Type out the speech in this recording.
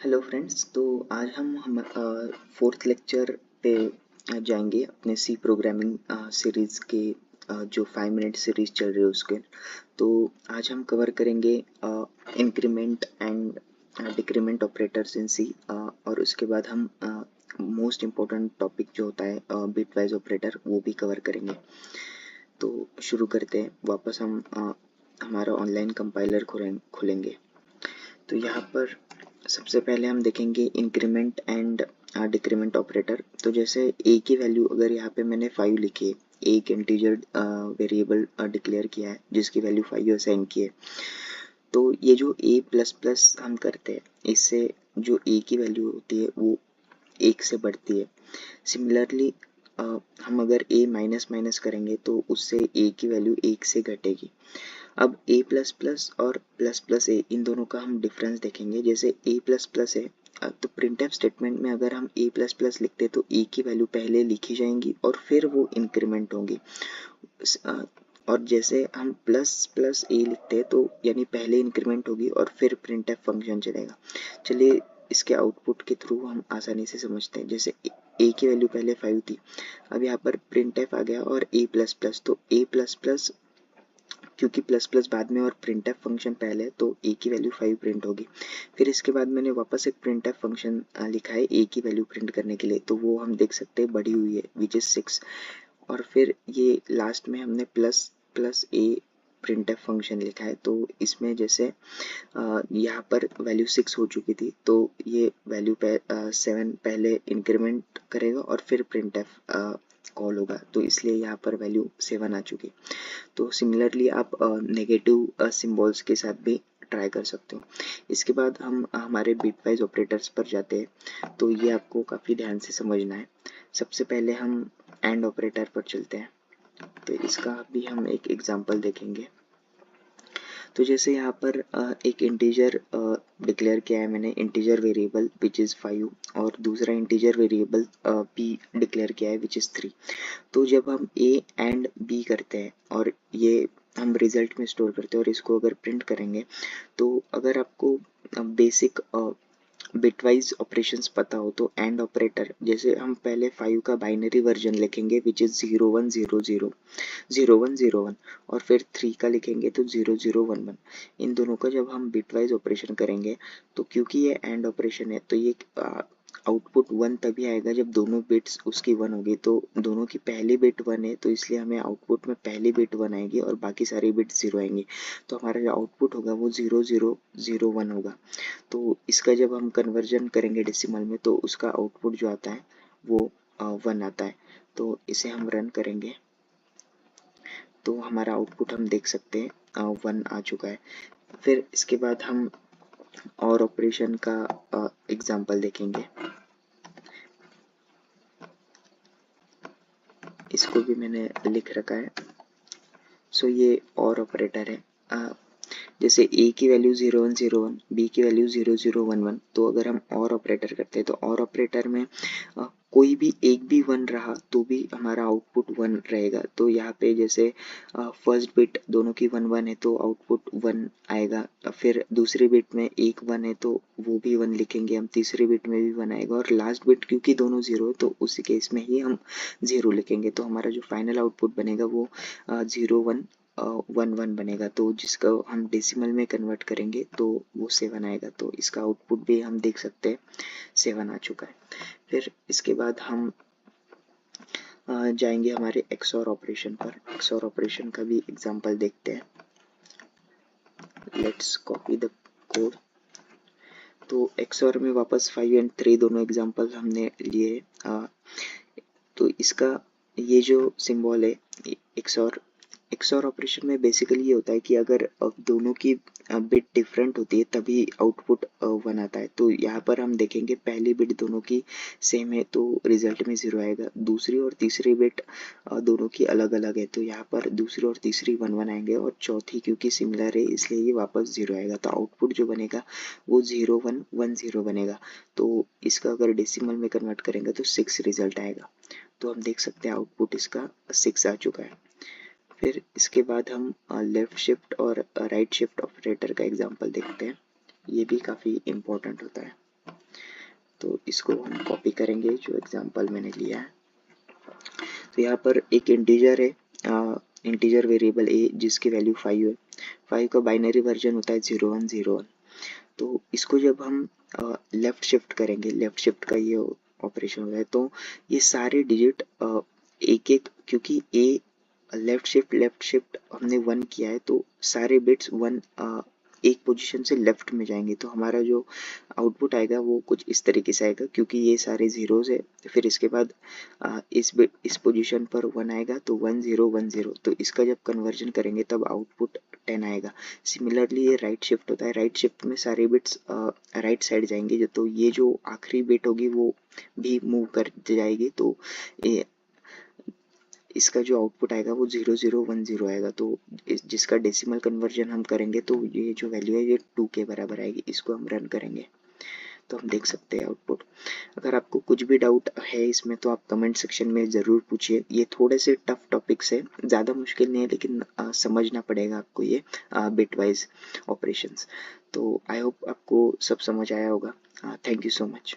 Hello friends. तो आज हम फोर्थ लेक्चर पे जाएंगे अपने सी प्रोग्रामिंग सीरीज़ के जो 5 मिनट सीरीज़ चल रही है उसके। तो आज हम कवर करेंगे increment and decrement operators in C, और उसके बाद हम मोस्ट इम्पोर्टेंट टॉपिक जो होता है बिट वाइज ऑपरेटर वो भी कवर करेंगे। तो शुरू करते हैं। वापस हम हमारा ऑनलाइन कंपाइलर खोलेंगे। तो यहाँ पर सबसे पहले हम देखेंगे इंक्रीमेंट एंड डिक्रीमेंट ऑपरेटर। तो जैसे ए की वैल्यू अगर यहाँ पे मैंने 5 लिखी है, एक इंटीजर वेरिएबल डिक्लेयर किया है जिसकी वैल्यू 5 असाइन की है, तो ये जो ए प्लस प्लस हम करते हैं इससे जो ए की वैल्यू होती है वो 1 से बढ़ती है। सिमिलरली हम अगर ए माइनस माइनस करेंगे तो उससे ए की वैल्यू 1 से घटेगी। अब ए प्लस प्लस और प्लस प्लस ए इन दोनों का हम डिफरेंस देखेंगे। जैसे ए प्लस प्लस है तो प्रिंटफ स्टेटमेंट में अगर हम ए प्लस प्लस लिखते हैं तो ए की वैल्यू पहले लिखी जाएंगी और फिर वो इंक्रीमेंट होंगी। और जैसे हम प्लस प्लस ए लिखते हैं तो यानी पहले इंक्रीमेंट होगी और फिर प्रिंटफ फंक्शन चलेगा। चलिए इसके आउटपुट के थ्रू हम आसानी से समझते हैं। जैसे ए की वैल्यू पहले 5 थी, अब यहाँ पर प्रिंटफ आ गया और ए प्लस प्लस, तो ए प्लस प्लस क्योंकि प्लस प्लस बाद में और प्रिंटफ फंक्शन पहले है तो ए की वैल्यू 5 प्रिंट होगी। फिर इसके बाद मैंने वापस एक प्रिंटफ फंक्शन लिखा है ए की वैल्यू प्रिंट करने के लिए, तो वो हम देख सकते हैं बढ़ी हुई है विच इज 6। और फिर ये लास्ट में हमने प्लस प्लस ए प्रिंटफ फंक्शन लिखा है। तो इसमें जैसे यहाँ पर वैल्यू 6 हो चुकी थी तो ये वैल्यू 7 पहले इंक्रीमेंट करेगा और फिर प्रिंटफ कॉल होगा, तो इसलिए यहाँ पर वैल्यू 7 आ चुकी। तो सिमिलरली आप नेगेटिव सिंबल्स के साथ भी ट्राई कर सकते हो। इसके बाद हम हमारे बिटवाइज ऑपरेटर्स पर जाते हैं। तो ये आपको काफ़ी ध्यान से समझना है। सबसे पहले हम एंड ऑपरेटर पर चलते हैं। तो इसका भी हम एक एग्जांपल देखेंगे। तो जैसे यहाँ पर एक इंटीजर डिक्लेयर किया है मैंने, इंटीजर वेरिएबल विच इज़ 5, और दूसरा इंटीजर वेरिएबल बी डिक्लेयर किया है विच इज़ 3। तो जब हम ए एंड बी करते हैं और ये हम रिजल्ट में स्टोर करते हैं और इसको अगर प्रिंट करेंगे, तो अगर आपको बेसिक बिटवाइज ऑपरेशंस पता हो तो एंड ऑपरेटर, जैसे हम पहले 5 का बाइनरी वर्जन लिखेंगे विच इज़ 0100 0101, और फिर 3 का लिखेंगे तो 0011। इन दोनों का जब हम बिटवाइज ऑपरेशन करेंगे तो क्योंकि ये एंड ऑपरेशन है तो ये आउटपुट 1 तभी आएगा जब दोनों बिट्स उसकी 1 होगी। तो दोनों की पहली बिट 1 है तो इसलिए हमें आउटपुट में पहली बिट 1 आएगी और बाकी सारी बिट 0 आएंगी। तो हमारा जो आउटपुट होगा वो 0001 होगा। तो इसका जब हम कन्वर्जन करेंगे डेसिमल में तो उसका आउटपुट जो आता है वो 1 आता है। तो इसे हम रन करेंगे तो हमारा आउटपुट हम देख सकते हैं 1 आ चुका है। फिर इसके बाद हम और ऑपरेशन का एग्जांपल देखेंगे। इसको भी मैंने लिख रखा है। सो ये और ऑपरेटर है। जैसे ए की वैल्यू 0101, बी की वैल्यू 0011, तो अगर हम और ऑपरेटर करते हैं तो और ऑपरेटर में कोई भी एक भी 1 रहा तो भी हमारा आउटपुट 1 रहेगा। तो यहाँ पे जैसे फर्स्ट बिट दोनों की 1 1 है तो आउटपुट 1 आएगा। फिर दूसरी बिट में एक 1 है तो वो भी 1 लिखेंगे हम, तीसरी बिट में भी 1 आएगा, और लास्ट बिट क्योंकि दोनों 0 है तो उसी केस में ही हम 0 लिखेंगे। तो हमारा जो फाइनल आउटपुट बनेगा वो 0111 बनेगा। तो जिसका हम डेसिमल में कन्वर्ट करेंगे तो वो 7 आएगा। तो इसका आउटपुट भी हम देख सकते हैं 7 आ चुका है। फिर इसके बाद हम जाएंगे हमारे XOR ऑपरेशन पर। XOR ऑपरेशन का भी एग्जांपल देखते हैं। Let's copy the code. तो XOR में वापस 5 एंड 3 दोनों एग्जांपल हमने लिए। तो इसका ये जो सिंबल है XOR ऑपरेशन में बेसिकली ये होता है कि अगर दोनों की बिट डिफरेंट होती है तभी आउटपुट 1 आता है। तो यहाँ पर हम देखेंगे पहली बिट दोनों की सेम है तो रिजल्ट में 0 आएगा। दूसरी और तीसरी बिट दोनों की अलग अलग है तो यहाँ पर दूसरी और तीसरी 1 1 आएंगे, और चौथी क्योंकि सिमिलर है इसलिए ये वापस 0 आएगा। तो आउटपुट जो बनेगा वो 0110 बनेगा। तो इसका अगर डेसिमल में कन्वर्ट करेंगे तो 6 रिजल्ट आएगा। तो हम देख सकते हैं आउटपुट इसका 6 आ चुका है। फिर इसके बाद हम लेफ्ट शिफ्ट और राइट शिफ्ट ऑपरेटर का एग्जांपल देखते हैं। ये भी काफ़ी इम्पोर्टेंट होता है। तो इसको हम कॉपी करेंगे जो एग्जांपल मैंने लिया है। तो यहाँ पर एक इंटीजर है, इंटीजर वेरिएबल ए जिसकी वैल्यू 5 है। 5 का बाइनरी वर्जन होता है 0101। तो इसको जब हम लेफ्ट शिफ्ट करेंगे, लेफ्ट शिफ्ट का ये ऑपरेशन होता है, तो ये सारे डिजिट एक एक, क्योंकि ए लेफ्ट शिफ्ट हमने 1 किया है तो सारे बिट्स 1 एक पोजीशन से लेफ्ट में जाएंगे। तो हमारा जो आउटपुट आएगा वो कुछ इस तरीके से आएगा, क्योंकि ये सारे जीरोज है। फिर इसके बाद इस पोजीशन पर 1 आएगा तो 1010। तो इसका जब कन्वर्जन करेंगे तब आउटपुट 10 आएगा। सिमिलरली ये राइट शिफ्ट होता है, राइट शिफ्ट में सारे बिट्स राइट साइड जाएंगे, तो ये जो आखिरी बिट होगी वो भी मूव कर जाएगी। तो ये इसका जो आउटपुट आएगा वो 0010 आएगा। तो जिसका डेसिमल कन्वर्जन हम करेंगे तो ये जो वैल्यू है ये 2 के बराबर आएगी। इसको हम रन करेंगे तो हम देख सकते हैं आउटपुट। अगर आपको कुछ भी डाउट है इसमें तो आप कमेंट सेक्शन में ज़रूर पूछिए। ये थोड़े से टफ टॉपिक्स है, ज़्यादा मुश्किल नहीं है, लेकिन समझना पड़ेगा आपको ये बिट वाइज ऑपरेशंस। तो आई होप आपको सब समझ आया होगा। Thank you so much.